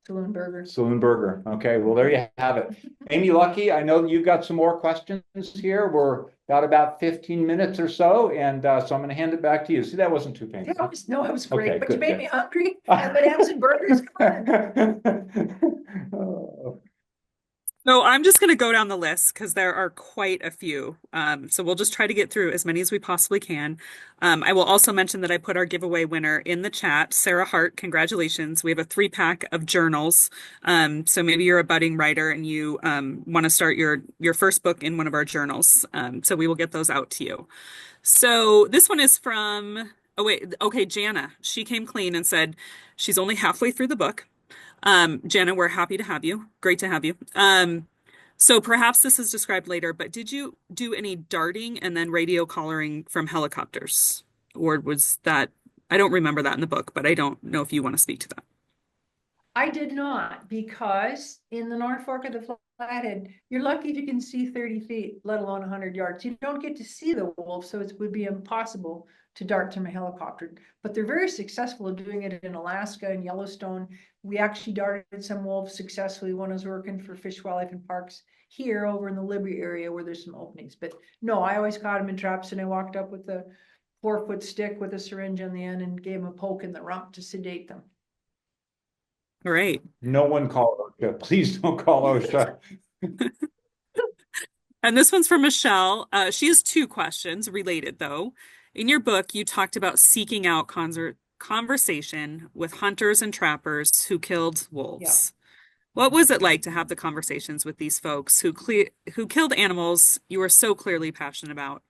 Saloon burger. Saloon burger. Okay, well, there you have it. Amy Lucky, I know that you've got some more questions here. We're got about 15 minutes or so, and so I'm going to hand it back to you. See, that wasn't too painful. That was, no, it was great, Okay, but you good, made good. me hungry. M&M's and burgers. Come on. Oh, So I'm just going to go down the list because there are quite a few. So we'll just try to get through as many as we possibly can. I will also mention that I put our giveaway winner in the chat, Sarah Hart. Congratulations. We have a 3-pack of journals. So maybe you're a budding writer and you want to start your first book in one of our journals. So we will get those out to you. So this one is from, oh wait, okay, Jana. She came clean and said she's only halfway through the book. Jana, we're happy to have you. Great to have you. So perhaps this is described later, but did you do any darting and then radio collaring from helicopters? Or was that, I don't remember that in the book, but I don't know if you want to speak to that. I did not, because in the North Fork of the Flathead, you're lucky if you can see 30 feet, let alone 100 yards. You don't get to see the wolf, so it would be impossible to dart from a helicopter. But they're very successful at doing it in Alaska and Yellowstone. We actually darted some wolves successfully when I was working for Fish, Wildlife, and Parks here over in the Liberty area where there's some openings. But no, I always caught them in traps, and I walked up with a 4-foot stick with a syringe on the end and gave them a poke in the rump to sedate them. All right. no one call OSHA. Please don't call OSHA. And this one's from Michelle. She has 2 questions related, though. In your book, you talked about seeking out conversation with hunters and trappers who killed wolves. What was it like to have the conversations with these folks who killed animals you were so clearly passionate about?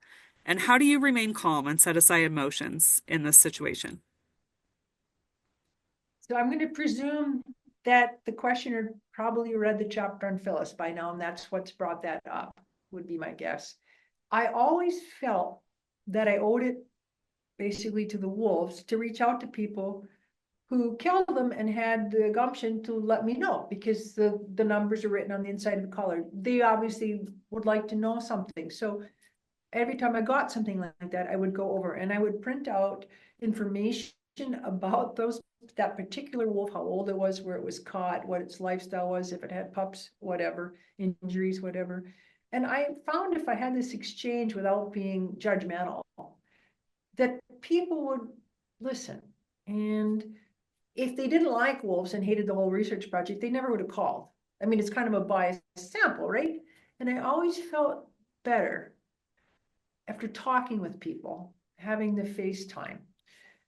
And how do you remain calm and set aside emotions in this situation? So I'm going to presume that the questioner probably read the chapter on Phyllis by now, and that's what's brought that up, would be my guess. I always felt that I owed it basically to the wolves to reach out to people who killed them and had the gumption to let me know, because the numbers are written on the inside of the collar. They obviously would like to know something. So every time I got something like that, I would go over and I would print out information about that particular wolf, how old it was, where it was caught, what its lifestyle was, if it had pups, whatever, injuries, whatever. And I found if I had this exchange without being judgmental, that people would listen. And if they didn't like wolves and hated the whole research project, they never would have called. I mean, it's kind of a biased sample, right? And I always felt better after talking with people, having the FaceTime.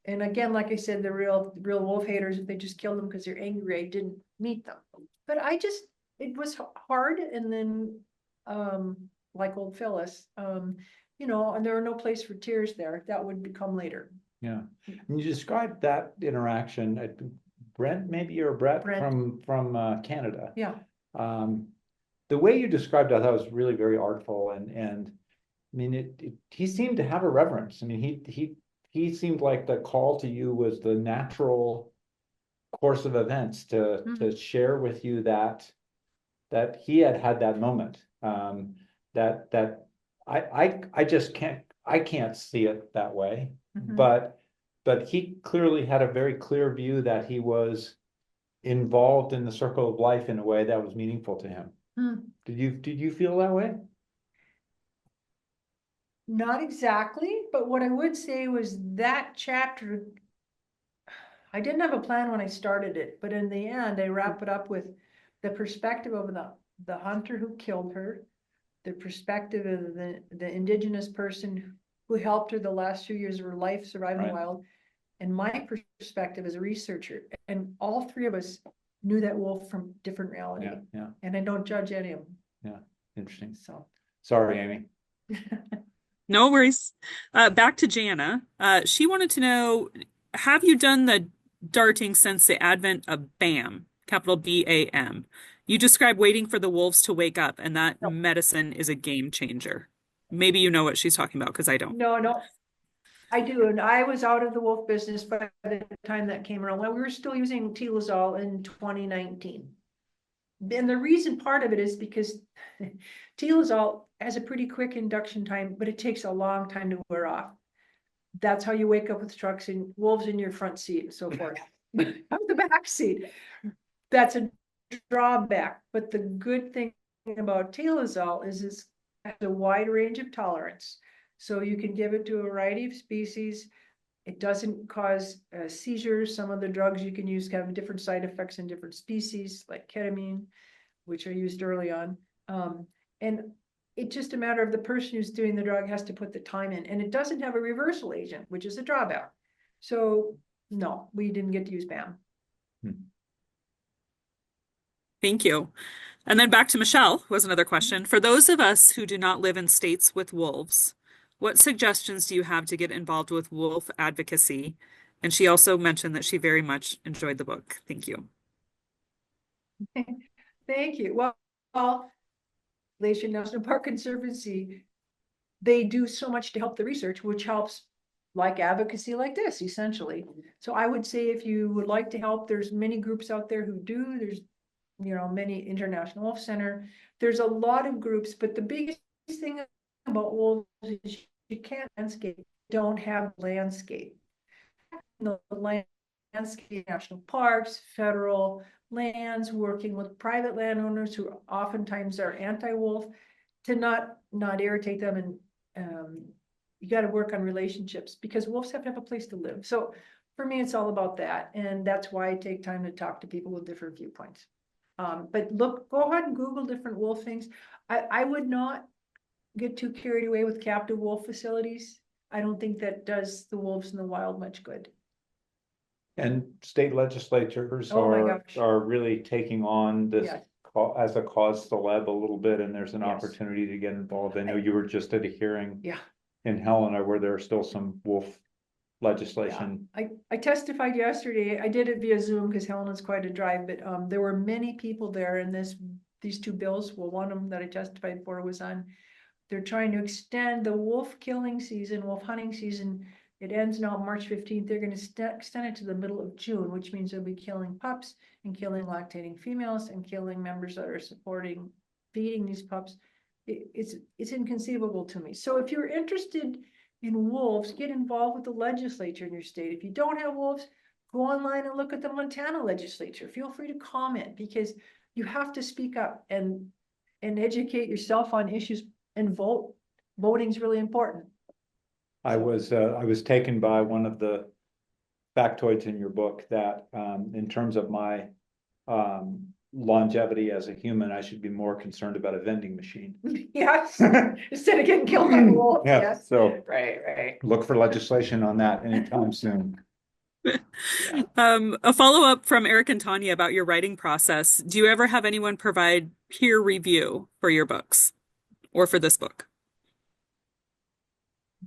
And again, like I said, the real wolf haters, if they just killed them because they're angry, I didn't meet them. But it was hard. And then, like old Phyllis, and there were no place for tears there. That would come later. Yeah. And you described that interaction at Brent, maybe, or Brett from Canada. Yeah. The way you described it, I thought was really very artful, and I mean, he seemed to have a reverence. I mean, he seemed like the call to you was the natural course of events to share with you that he had that moment. That I just can't see it that way. But he clearly had a very clear view that he was involved in the circle of life in a way that was meaningful to him. Did you feel that way? Not exactly, but what I would say was that chapter, I didn't have a plan when I started it, but in the end, I wrap it up with the perspective of the hunter who killed her, the perspective of the indigenous person who helped her the last few years of her life surviving wild, and my perspective as a researcher. And all 3 of us knew that wolf from different reality. Yeah. And I don't judge any of them. Yeah. Interesting. So sorry, Amy. No worries. Back to Jana. She wanted to know, have you done the darting since the advent of BAM, capital BAM? You describe waiting for the wolves to wake up, and that No, medicine is a game changer. Maybe you know what she's talking about because I don't. no, I do. And I was out of the wolf business by the time that came around. Well, we were still using Tilazol in 2019. And the reason part of it is because Tilazol has a pretty quick induction time, but it takes a long time to wear off. That's how you wake up with trucks and wolves in your front seat and so forth. Out the back seat. That's a drawback. But the good thing about Tilazol is it has a wide range of tolerance. So you can give it to a variety of species. It doesn't cause seizures. Some of the drugs you can use have different side effects in different species, like ketamine, which are used early on. And it's just a matter of the person who's doing the drug has to put the time in, and it doesn't have a reversal agent, which is a drawback. So no, we didn't get to use BAM. Thank you. And then back to Michelle was another question. For those of us who do not live in states with wolves, what suggestions do you have to get involved with wolf advocacy? And she also mentioned that she very much enjoyed the book. Thank you. Thank you. Well, Glacier National Park Conservancy, they do so much to help the research, which helps like advocacy like this, essentially. So I would say if you would like to help, there's many groups out there who do. There's, many International Wolf Center. There's a lot of groups, but the biggest thing about wolves is you can't landscape, don't have landscape. The landscape, national parks, federal lands, working with private landowners who oftentimes are anti-wolf, to not irritate them. And you got to work on relationships because wolves have to have a place to live. So for me, it's all about that. And that's why I take time to talk to people with different viewpoints. But go ahead and Google different wolf things. I would not get too carried away with captive wolf facilities. I don't think that does the wolves in the wild much good. And state legislatures Oh my gosh. are really taking on this Yes. as a cause celeb a little bit, and there's an Yes. opportunity to get involved. I know you were just at a hearing Yeah. in Helena where there's still some wolf legislation. I testified yesterday. I did it via Zoom because Helena's quite a drive, but there were many people there, and these two bills, well, one of them that I testified for was on, they're trying to extend the wolf killing season, wolf hunting season. It ends now March 15th. They're going to extend it to the middle of June, which means they'll be killing pups and killing lactating females and killing members that are supporting feeding these pups. It's inconceivable to me. So if you're interested in wolves, get involved with the legislature in your state. If you don't have wolves, go online and look at the Montana legislature. Feel free to comment because you have to speak up and educate yourself on issues and vote. Voting is really important. I was taken by one of the factoids in your book that in terms of my longevity as a human, I should be more concerned about a vending machine. Yes, instead of getting killed by a wolf. Yeah, Yes. so Right. look for legislation on that anytime soon. A follow-up from Eric and Tanya about your writing process. Do you ever have anyone provide peer review for your books or for this book?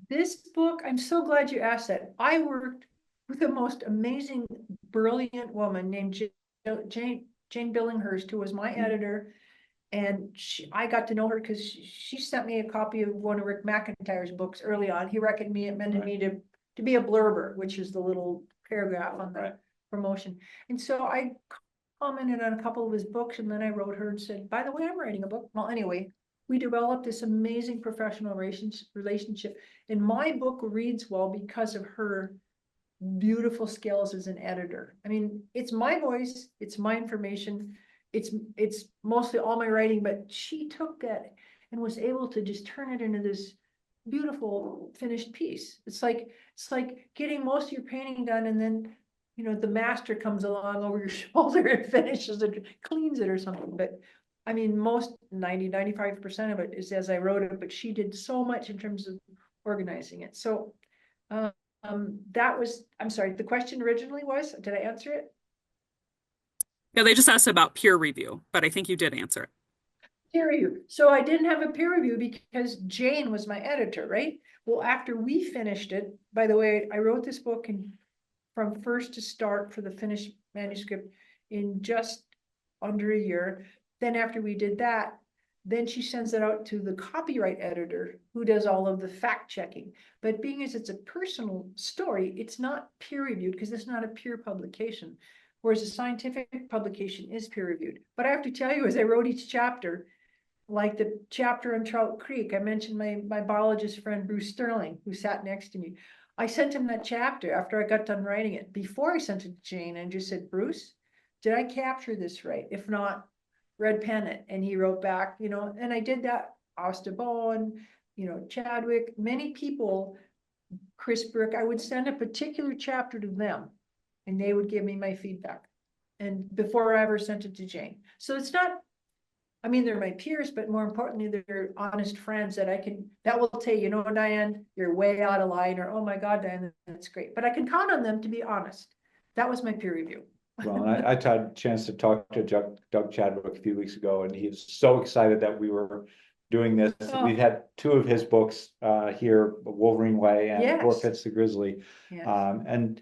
This book, I'm so glad you asked that. I worked with the most amazing, brilliant woman named Jane Billinghurst, who was my editor. And I got to know her because she sent me a copy of one of Rick McIntyre's books early on. He recommended me to be a blurber, which is the little paragraph on the promotion. And so I commented on a couple of his books, and then I wrote her and said, by the way, I'm writing a book. Well, anyway, we developed this amazing professional relationship. And my book reads well because of her beautiful skills as an editor. I mean, it's my voice, it's my information, it's mostly all my writing, but she took that and was able to just turn it into this beautiful finished piece. It's like getting most of your painting done, and then the master comes along over your shoulder and finishes it, cleans it or something. But I mean, most 95% of it is as I wrote it, but she did so much in terms of organizing it. So that was, I'm sorry, the question originally was, did I answer it? Yeah, they just asked about peer review, but I think you did answer it. Peer review. So I didn't have a peer review because Jane was my editor, right? Well, after we finished it, by the way, I wrote this book from first to start for the finished manuscript in just under a year. Then after we did that, then she sends it out to the copyright editor who does all of the fact checking. But being as it's a personal story, it's not peer reviewed because it's not a peer publication. Whereas a scientific publication is peer reviewed. But I have to tell you, as I wrote each chapter, like the chapter on Trout Creek, I mentioned my biologist friend, Bruce Sterling, who sat next to me. I sent him that chapter after I got done writing it. Before I sent it to Jane, and just said, Bruce, did I capture this right? If not, red pen it. And he wrote back, and I did that. Asta Bowen, Chadwick, many people, Chris Burke, I would send a particular chapter to them and they would give me my feedback. And before I ever sent it to Jane. So it's not, I mean, they're my peers, but more importantly, they're honest friends that will tell you, Diane, you're way out of line, or, oh my God, Diane, that's great. But I can count on them to be honest. That was my peer review. Well, and I had a chance to talk to Doug Chadwick a few weeks ago, and he was so excited that we were doing this. Oh. We've had two of his books here, Wolverine Way and Yes. Four Fifths the Grizzly. Yes. And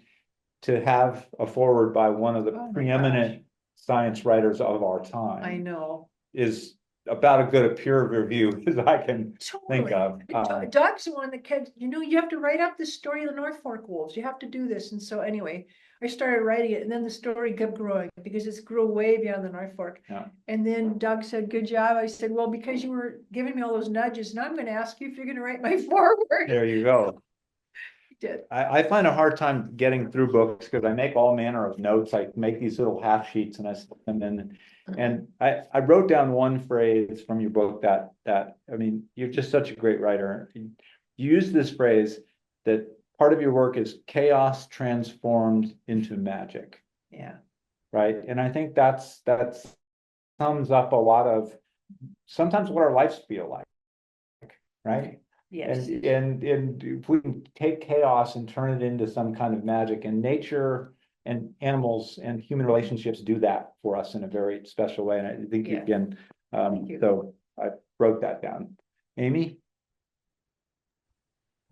to have a foreword by one of the Oh my preeminent science writers of our time. I know. Is about as good a peer review as I can think Totally. of. Doug's the one that kept, you have to write up the story of the North Fork Wolves. You have to do this. And so anyway, I started writing it, and then the story kept growing because it's grew way beyond the North Fork. Yeah. And then Doug said, good job. I said, well, because you were giving me all those nudges, now I'm going to ask you if you're going to write my foreword. There you go. Did. I find a hard time getting through books because I make all manner of notes. I make these little half sheets and I slip them in. And I wrote down one phrase from your book that I mean, you're just such a great writer. You use this phrase that part of your work is chaos transformed into magic. Yeah. Right. And I think that sums up a lot of sometimes what our lives feel like. Right. Yes. And if we can take chaos and turn it into some kind of magic, and nature and animals and human relationships do that for us in a very special way. And I think you can, so I wrote that down. Amy?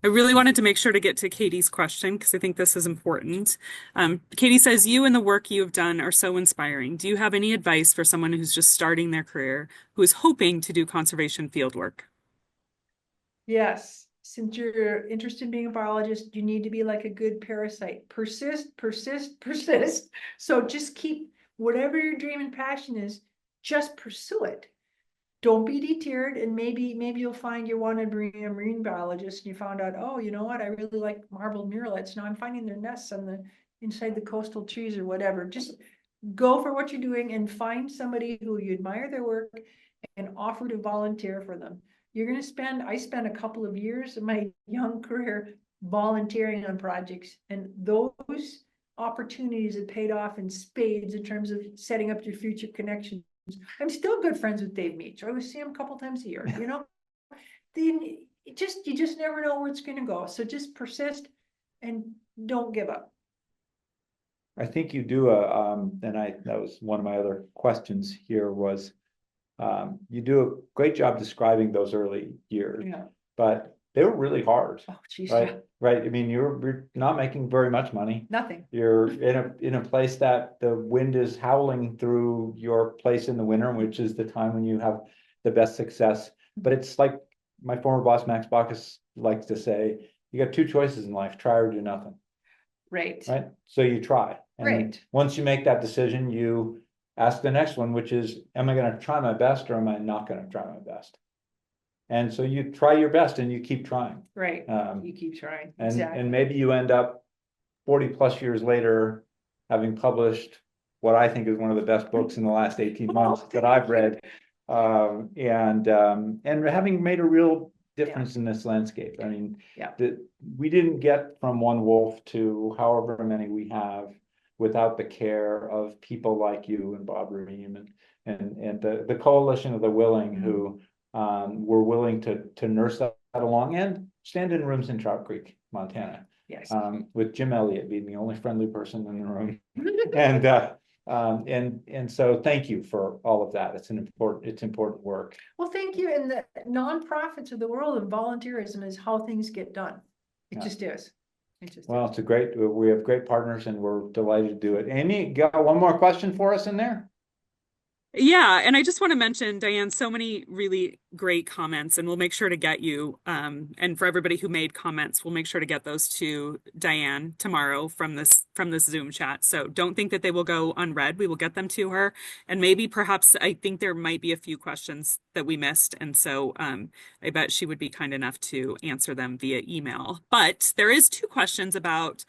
I really wanted to make sure to get to Katie's question because I think this is important. Katie says, you and the work you have done are so inspiring. Do you have any advice for someone who's just starting their career, who is hoping to do conservation fieldwork? Yes. Since you're interested in being a biologist, you need to be like a good parasite. Persist, persist, persist. So just keep whatever your dream and passion is, just pursue it. Don't be deterred, and maybe you'll find you want to be a marine biologist and you found out, oh, you know what, I really like marbled murrelets. Now I'm finding their nests inside the coastal trees or whatever. Just go for what you're doing and find somebody who you admire their work and offer to volunteer for them. I spent a couple of years of my young career volunteering on projects, and those opportunities have paid off in spades in terms of setting up your future connections. I'm still good friends with Dave Meach. I always see him a couple times a year, Then you just never know where it's going to go. So just persist and don't give up. I think you do that was one of my other questions here was, you do a great job describing those early years, but they were really hard. Oh, geez, right? Right. I mean, you're not making very much money. Nothing. You're in a place that the wind is howling through your place in the winter, which is the time when you have the best success. But it's like my former boss, Max Bacchus, likes to say, you got two choices in life, try or do nothing. Right. Right. So you try. And right. Once you make that decision, you ask the next one, which is, am I going to try my best or am I not going to try my best? And so you try your best and you keep trying. Right. You keep trying. And maybe you end up 40 plus years later, having published what I think is one of the best books in the last 18 months that I've read. And having made a real difference in this landscape. I mean, we didn't get from one wolf to however many we have without the care of people like you and Bob Ream and the coalition of the willing who were willing to nurse that along and stand in rooms in Trout Creek, Montana. Yes. With Jim Elliott being the only friendly person in the room. And so thank you for all of that. It's important work. Well, thank you. And the nonprofits of the world and volunteerism is how things get done. It Yeah. just is. It just Well, is. we have great partners and we're delighted to do it. Amy, got one more question for us in there? Yeah, and I just want to mention, Diane, so many really great comments, and we'll make sure to get you, and for everybody who made comments, we'll make sure to get those to Diane tomorrow from this Zoom chat. So don't think that they will go unread. We will get them to her, and maybe perhaps I think there might be a few questions that we missed, and so I bet she would be kind enough to answer them via email. But there is two questions about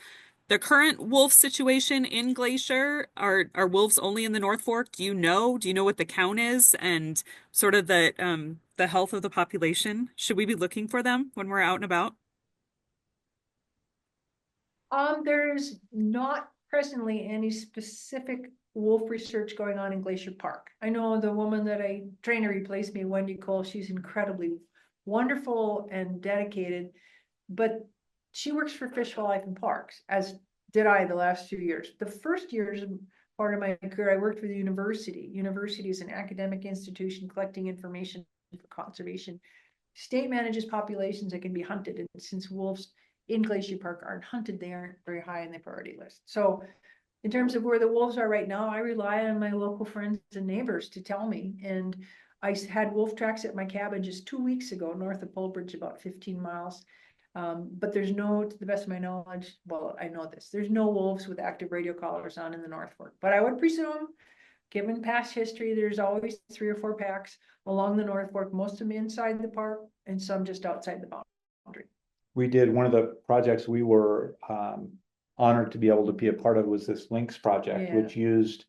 the current wolf situation in Glacier. Are wolves only in the North Fork? Do you know? Do you know what the count is and sort of the health of the population? Should we be looking for them when we're out and about? There's not presently any specific wolf research going on in Glacier Park. I know the woman that I trained to replace me, Wendy Cole, she's incredibly wonderful and dedicated, but she works for Fish, Wildlife and Parks, as did I the last 2 years. The first years, part of my career, I worked for the university. University is an academic institution collecting information for conservation. State manages populations that can be hunted, and since wolves in Glacier Park aren't hunted, they aren't very high on the priority list. So in terms of where the wolves are right now, I rely on my local friends and neighbors to tell me. And I had wolf tracks at my cabin just 2 weeks ago, north of Polbridge, about 15 miles. But there's no, to the best of my knowledge, well, I know this, there's no wolves with active radio collars on in the North Fork. But I would presume, given past history, there's always 3 or 4 packs along the North Fork, most of them inside the park and some just outside the boundary. We did one of the projects we were honored to be able to be a part of was this Lynx project, Yeah. which used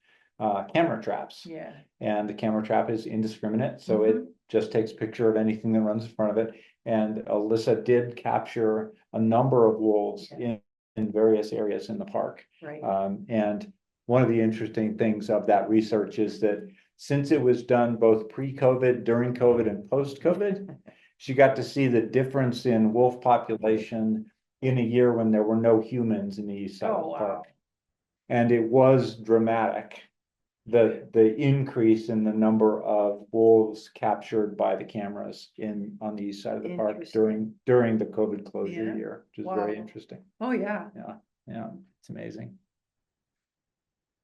camera traps. Yeah. And the camera trap is indiscriminate, so it just takes a picture of anything that runs in front of it. And Alyssa did capture a number of wolves in various areas in the park. Right. And one of the interesting things of that research is that since it was done both pre-COVID, during COVID, and post-COVID, she got to see the difference in wolf population in a year when there were no humans in the east side of the park. And it was dramatic. The increase in the number of wolves captured by the cameras on the east side of the park during the COVID closure year, which is very interesting. Oh, yeah. Yeah, it's amazing.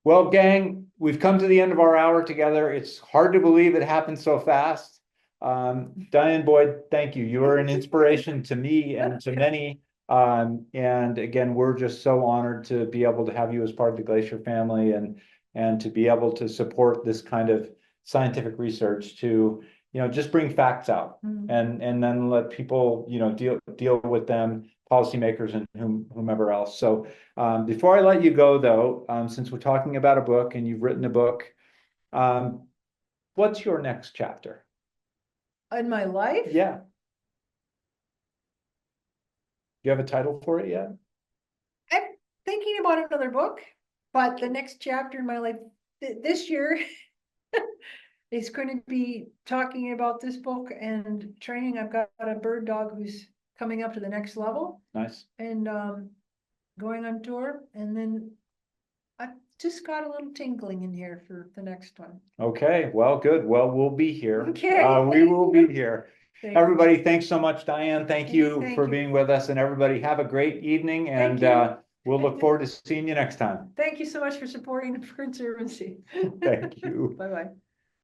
Well, gang, we've come to the end of our hour together. It's hard to believe it happened so fast. Diane Boyd, thank you. You are an inspiration to me and to many. And again, we're just so honored to be able to have you as part of the Glacier family and to be able to support this kind of scientific research to, just bring facts out and then let people, deal with them, policymakers and whomever else. So before I let you go though, since we're talking about a book and you've written a book, what's your next chapter? In my life? Yeah. Do you have a title for it yet? I'm thinking about another book, but the next chapter in my life this year is going to be talking about this book and training. I've got a bird dog who's coming up to the next level. Nice. And going on tour. And then I just got a little tinkling in here for the next one. Okay, well, good. Well, we'll be here. Okay. We will be here. Everybody, you. thanks so much, Diane. Thank you for being with us, and everybody have a great evening, and we'll look forward to seeing you next time. Thank you so much for supporting the Conservancy. Thank you. Bye-bye.